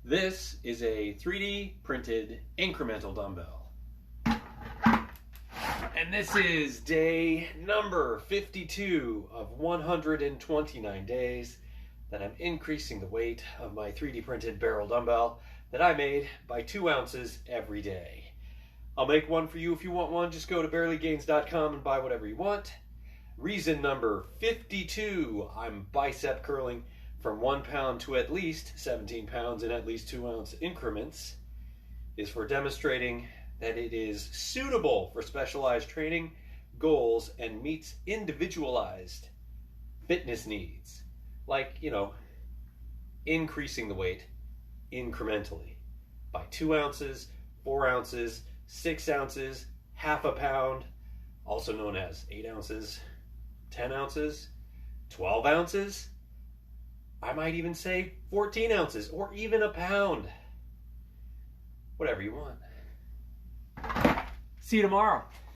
This is a 3D printed incremental dumbbell. And this is day number 52 of 129 days that I'm increasing the weight of my 3D printed barrel dumbbell that I made by 2 ounces every day. I'll make one for you if you want one. Just go to barelygains.com and buy whatever you want. Reason number 52, I'm bicep curling from 1 pound to at least 17 pounds in at least 2 ounce increments, is for demonstrating that it is suitable for specialized training goals and meets individualized fitness needs, like, increasing the weight incrementally by 2 ounces, 4 ounces, 6 ounces, half a pound, also known as 8 ounces, 10 ounces, 12 ounces, I might even say 14 ounces or even a pound. Whatever you want. See you tomorrow.